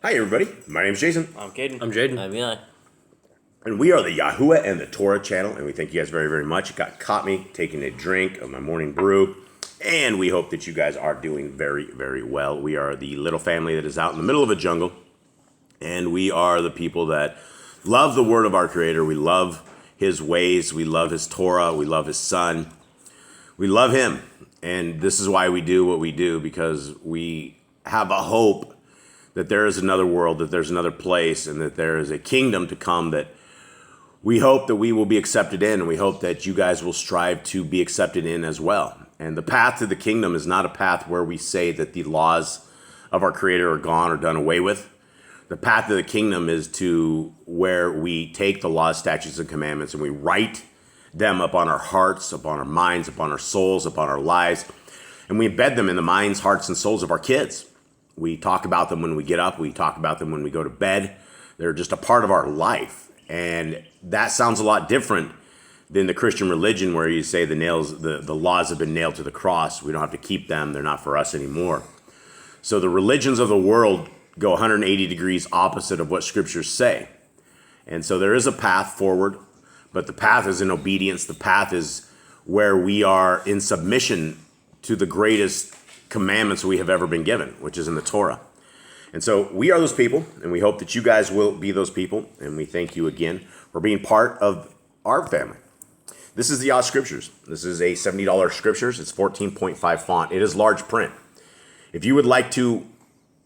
Hi, everybody. My name is Jason. I'm Caden. I'm Jaden. I'm Eli. And we are the Yahuwah and the Torah channel, and we thank you guys very, very much. You caught me taking a drink of my morning brew, and we hope that you guys are doing very, very well. We are the little family that is out in the middle of a jungle, and we are the people that love the word of our Creator. We love His ways. We love His Torah. We love His Son. We love Him, and this is why we do what we do, because we have a hope that there is another world, that there's another place, and that there is a kingdom to come that we hope that we will be accepted in, and we hope that you guys will strive to be accepted in as well. And the path to the kingdom is not a path where we say that the laws of our Creator are gone or done away with. The path to the kingdom is to where we take the laws, statutes, and commandments, and we write them upon our hearts, upon our minds, upon our souls, upon our lives, and we embed them in the minds, hearts, and souls of our kids. We talk about them when we get up. We talk about them when we go to bed. They're just a part of our life. And that sounds a lot different than the Christian religion, where you say the laws have been nailed to the cross. We don't have to keep them. They're not for us anymore. So the religions of the world go 180 degrees opposite of what scriptures say. And so there is a path forward, but the path is in obedience. The path is where we are in submission to the greatest commandments we have ever been given, which is in the Torah. And so we are those people, and we hope that you guys will be those people, and we thank you again for being part of our family. This is the Yah Scriptures. This is a $70 Scriptures. It's 14.5 font. It is large print. If you would like to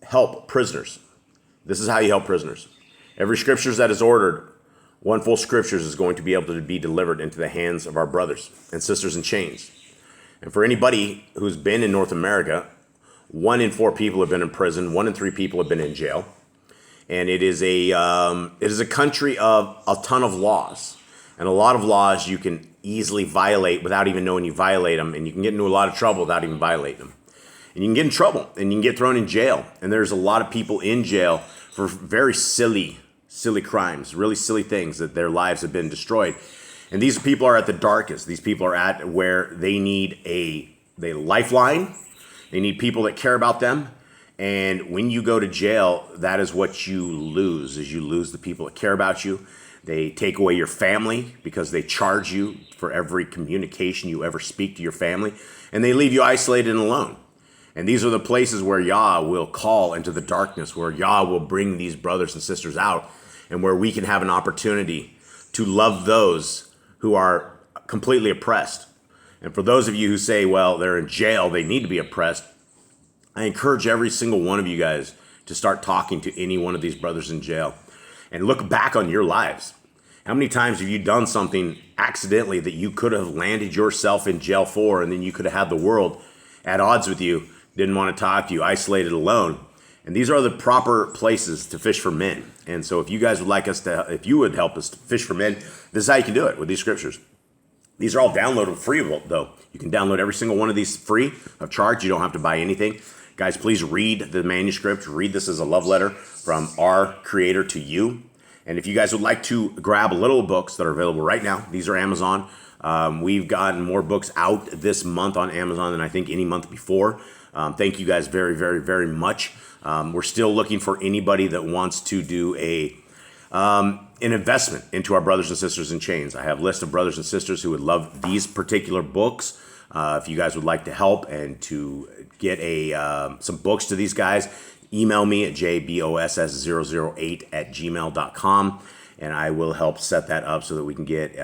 help prisoners, this is how you help prisoners. Every Scriptures that is ordered, one full Scriptures is going to be able to be delivered into the hands of our brothers and sisters in chains. And for anybody who's been in North America, 1 in 4 people have been in prison. 1 in 3 people have been in jail. And it is a country of a ton of laws. And a lot of laws you can easily violate without even knowing you violate them. And you can get into a lot of trouble without even violating them. And you can get in trouble, and you can get thrown in jail. And there's a lot of people in jail for very silly crimes, really silly things, that their lives have been destroyed. And these people are at the darkest. These people are at where they need a lifeline. They need people that care about them. And when you go to jail, that is what you lose, is you lose the people that care about you. They take away your family because they charge you for every communication you ever speak to your family. And they leave you isolated and alone. And these are the places where Yah will call into the darkness, where Yah will bring these brothers and sisters out, and where we can have an opportunity to love those who are completely oppressed. And for those of you who say, well, they're in jail, they need to be oppressed, I encourage every single one of you guys to start talking to any one of these brothers in jail and look back on your lives. How many times have you done something accidentally that you could have landed yourself in jail for, and then you could have had the world at odds with you, didn't want to talk to you, isolated, alone? And these are the proper places to fish for men. And so if you guys would like us to, if you would help us to fish for men, this is how you can do it with these scriptures. These are all downloadable free, though. You can download every single one of these free of charge. You don't have to buy anything. Guys, please read the manuscript. Read this as a love letter from our Creator to you. And if you guys would like to grab little books that are available right now, these are Amazon. We've gotten more books out this month on Amazon than I think any month before. Thank you guys very, very, very much. We're still looking for anybody that wants to do an investment into our brothers and sisters in chains. I have a list of brothers and sisters who would love these particular books. If you guys would like to help and to get some books to these guys, email me at jboss008@gmail.com, and I will help set that up so that we can get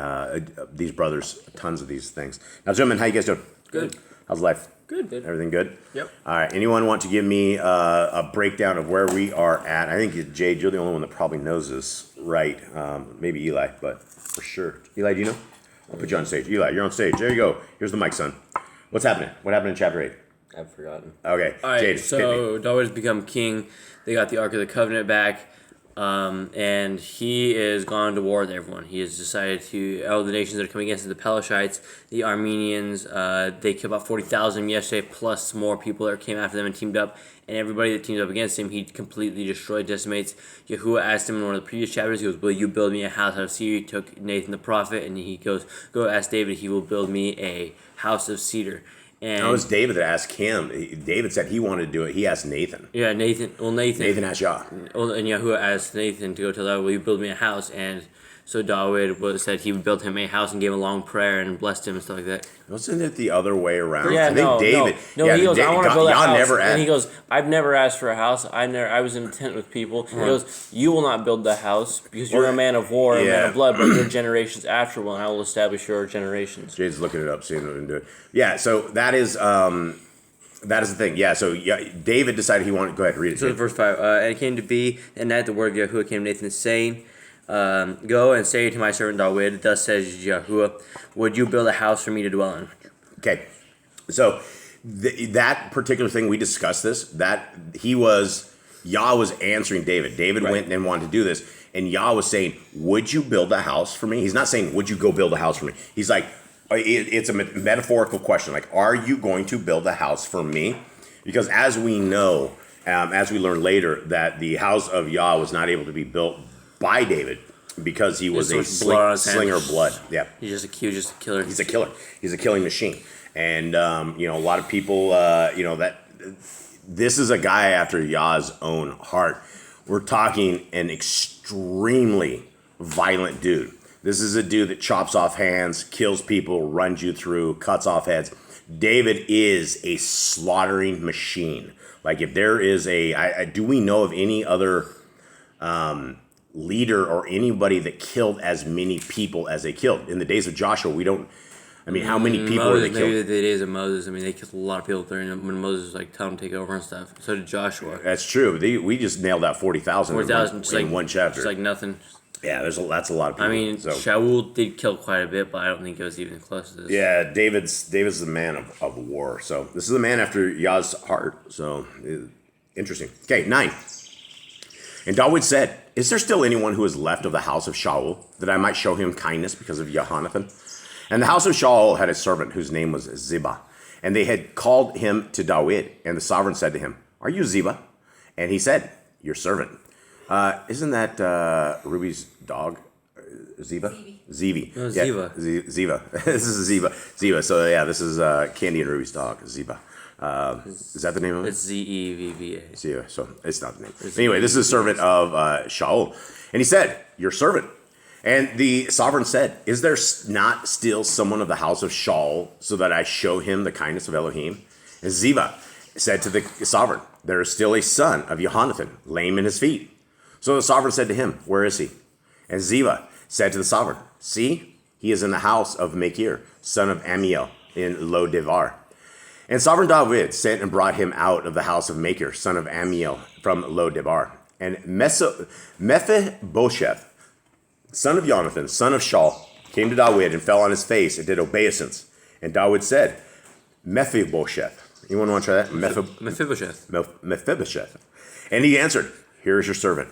these brothers tons of these things. Now, gentlemen, how you guys doing? Good. How's life? Good. Everything good? Yep. All right. Anyone want to give me a breakdown of where we are at? I think, Jade, you're the only one that probably knows this, right? Maybe Eli, but for sure. Eli, do you know? I'll put you on stage. Eli, you're on stage. There you go. Here's the mic, son. What's happening? What happened in chapter 8? I've forgotten. Okay. All right, Jade, so David's become king. They got the Ark of the Covenant back. And he is gone to war with everyone. He has decided to, all the nations that are coming against him, the Pelishites, the Armenians, they killed about 40,000 yesterday, plus more people that came after them and teamed up. And everybody that teamed up against him, he completely destroyed, decimates. Yahuwah asked him in one of the previous chapters, he goes, will you build me a house out of cedar? He took Nathan the prophet, and he goes, go ask David, he will build me a house of cedar. And it was David that asked him. David said he wanted to do it. He asked Nathan. Yeah, Nathan. Well, Nathan asked Yah. Well, and Yahuwah asked Nathan to go tell David, "Will you build me a house?" And so David said he would build him a house and gave him a long prayer and blessed him and stuff like that. Wasn't it the other way around? Yeah, I think David. No, he goes, "I want to build a house." Never and he goes, "I've never asked for a house. I was in tent with people." He goes, "You will not build the house because you're a man of war, a man of blood, but your generations after will, and I will establish your generations." Jade's looking it up, seeing what to do it. Yeah, so that is the thing. Yeah, so David decided he wanted. Go ahead, read it. So verse 5, and it came to be, and at the word of Yahuwah came to Nathan, saying, "Go and say to my servant David, thus says Yahuwah, would you build a house for me to dwell in?" Okay, so that particular thing, we discussed this, that Yah was answering David. David went and wanted to do this, and Yah was saying, would you build a house for me? He's not saying, would you go build a house for me? He's like, it's a metaphorical question, like, are you going to build a house for me? Because as we know, as we learn later, that the house of Yah was not able to be built by David because he was a slinger of blood. Yeah, He's just a killer. He's a killer. He's a killing machine. And a lot of people, that this is a guy after Yah's own heart. We're talking an extremely violent dude. This is a dude that chops off hands, kills people, runs you through, cuts off heads. David is a slaughtering machine. Like, if there is do we know of any other leader or anybody that killed as many people as they killed? In the days of Joshua, we don't. I mean, how many people were they killed? Maybe the days of Moses. I mean, they killed a lot of people when Moses was telling them to take over and stuff. So did Joshua. That's true. We just nailed out 40,000 in one chapter. Just like nothing. Yeah, that's a lot of people. I mean, Shaul did kill quite a bit, but I don't think it was even close to this. Yeah, David's the man of war. So this is the man after Yah's heart. So interesting. Okay, 9. And David said, "Is there still anyone who is left of the house of Shaul, that I might show him kindness because of Jonathan?" And the house of Shaul had a servant whose name was Ziba. And they had called him to David. And the sovereign said to him, "Are you Ziba?" And he said, "Your servant." Isn't that Ruby's dog? Ziba? Zivi. No, yeah, Ziva. Ziva. This is Ziva. Ziva. So yeah, this is Candy and Ruby's dog, Ziba. Is that the name of it? It's Zevva. Ziva. So it's not the name. Anyway, this is a servant of Shaul. And he said, "Your servant." And the sovereign said, "Is there not still someone of the house of Shaul, so that I show him the kindness of Elohim?" And Ziba said to the sovereign, "There is still a son of Jonathan, lame in his feet." So the sovereign said to him, "Where is he?" And Ziba said to the sovereign, "See, he is in the house of Machir, son of Amiel, in Lo Devar." And sovereign David sent and brought him out of the house of Machir, son of Amiel, from Lo Devar. And Mephibosheth, son of Jonathan, son of Shaul, came to David and fell on his face and did obeisance. And David said, "Mephibosheth." Anyone want to try that? Mephibosheth. And he answered, "Here is your servant."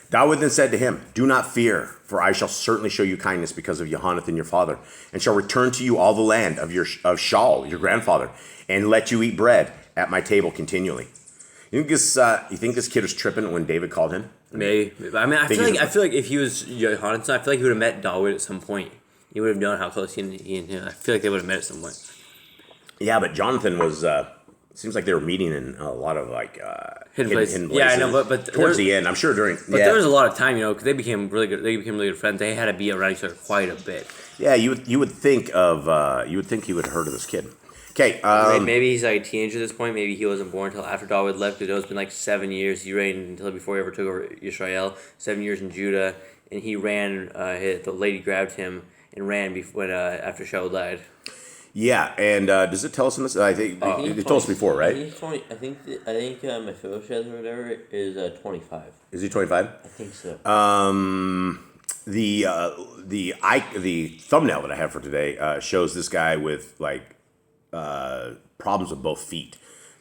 David then said to him, "Do not fear, for I shall certainly show you kindness because of Jonathan your father, and shall return to you all the land of Shaul your grandfather, and let you eat bread at my table continually." You think this kid was tripping when David called him? Maybe. I mean, I feel like if he was Jonathan, I feel like he would have met David at some point. He would have known how close he and him. I feel like they would have met at some point. Yeah, but Jonathan was. Seems like they were meeting in a lot of hidden places. Yeah, I know, but towards the end, I'm sure during. But there was a lot of time, because they became really good. They became really good friends. They had to be around each other quite a bit. Yeah, you would think he would have heard of this kid. Okay, maybe he's like a teenager at this point. Maybe he wasn't born until after David left. Because it's been 7 years. He reigned until before he ever took over Israel. 7 years in Judah, and he ran. The lady grabbed him and ran after Shaul died. Yeah, and does it tell us in this? I think it told us before, right? I think Mephibosheth or whatever is 25. Is he 25? I think so. The thumbnail that I have for today shows this guy with problems with both feet.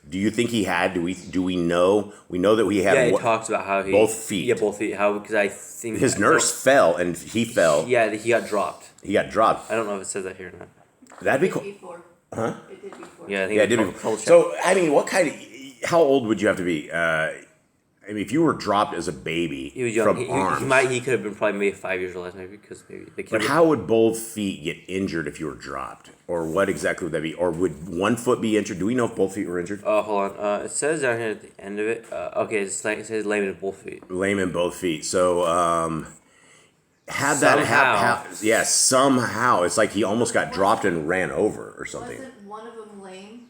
Do you think he had? Do we know? We know that we had. Yeah, he talks about how he both feet. Yeah, both feet. How because I think his nurse fell and he fell. Yeah, he got dropped. He got dropped. I don't know if it says that here or not. That'd be cool. Huh? It did before. Yeah, I think it did before. So, I mean, how old would you have to be? I mean, if you were dropped as a baby He was young. from arms, He could have been probably maybe 5 years or less, maybe because maybe the kid. but how would both feet get injured if you were dropped, or what exactly would that be, or would one foot be injured? Do we know if both feet were injured? Hold on. It says down here at the end of it. Okay, it says lame in both feet. Lame in both feet. So had that happen, somehow it's like he almost got dropped and ran over or something. Wasn't one of them lame?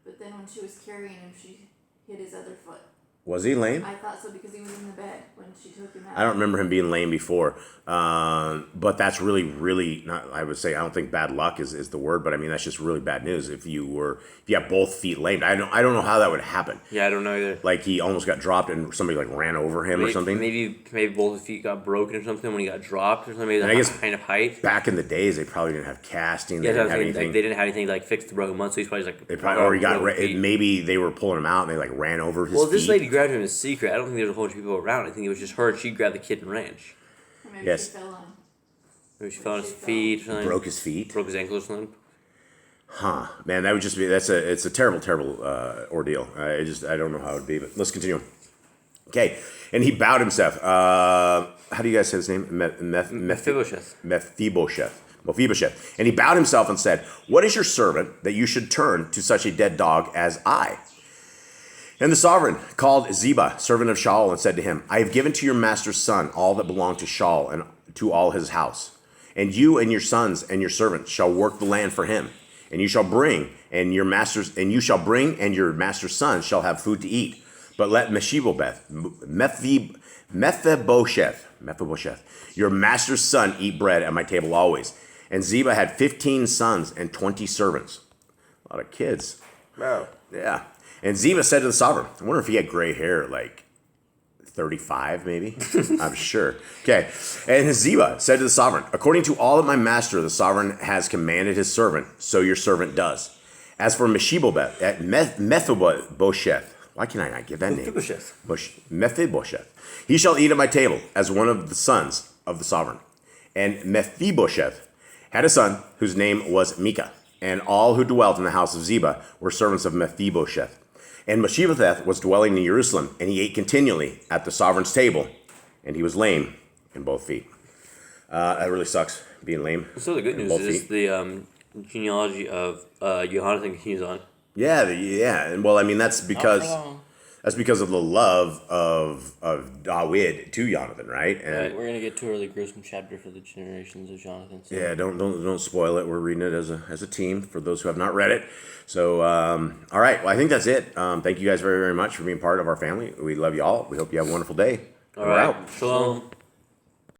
But then when she was carrying him, she hit his other foot. Was he lame? I thought so because he was in the bed when she took him out. I don't remember him being lame before, but that's really not. I would say I don't think bad luck is the word, but I mean that's just really bad news. If you have both feet lamed, I don't know how that would happen. Yeah, I don't know either. Like he almost got dropped and somebody like ran over him or something. Maybe both his feet got broken or something when he got dropped or something. Maybe I guess kind of height. Back in the days, they probably didn't have casting. Yeah, they didn't have anything. they didn't have anything to, like fix the broken one, so he's probably just, like They probably or he got maybe they were pulling him out and they like ran over his. Well, this feet. lady grabbed him in secret. I don't think there was a whole bunch of people around. I think it was just her. She grabbed the kid and ran. Or maybe Yes. she fell on him. Maybe she fell on his feet or something. Broke his feet. Broke his ankles or something. Huh, man, that would just be it's a terrible ordeal. I don't know how it would be, but let's continue. Okay, and he bowed himself. How do you guys say his name? Mephibosheth. Mephibosheth. And he bowed himself and said, "What is your servant that you should turn to such a dead dog as I?" And the sovereign called Ziba, servant of Shaul, and said to him, "I have given to your master's son all that belonged to Shaul and to all his house. And you and your sons and your servants shall work the land for him. And you shall bring, and your master's son shall have food to eat. But let Mephibosheth, your master's son, eat bread at my table always." And Ziba had 15 sons and 20 servants. A lot of kids. Wow. Yeah. And Ziba said to the sovereign, I wonder if he had gray hair, like 35 maybe? I'm sure. Okay. And Ziba said to the sovereign, "According to all that my master, the sovereign, has commanded his servant, so your servant does. As for Mephibosheth, why can I not give that name? Mephibosheth. He shall eat at my table as one of the sons of the sovereign." And Mephibosheth had a son whose name was Micah. And all who dwelt in the house of Ziba were servants of Mephibosheth. And Mephibosheth was dwelling in Jerusalem, and he ate continually at the sovereign's table, and he was lame in both feet. That really sucks, being lame. So the good news is the genealogy of Jonathan continues on. Yeah, and well, I mean that's because of the love of David to Jonathan, right? And Right, we're gonna get to a really gruesome chapter for the generations of Jonathan. So. yeah, don't spoil it. We're reading it as a team for those who have not read it. So, all right. Well, I think that's it. Thank you guys very, very much for being part of our family. We love you all. We hope you have a wonderful day. All right. We're out. Shalom.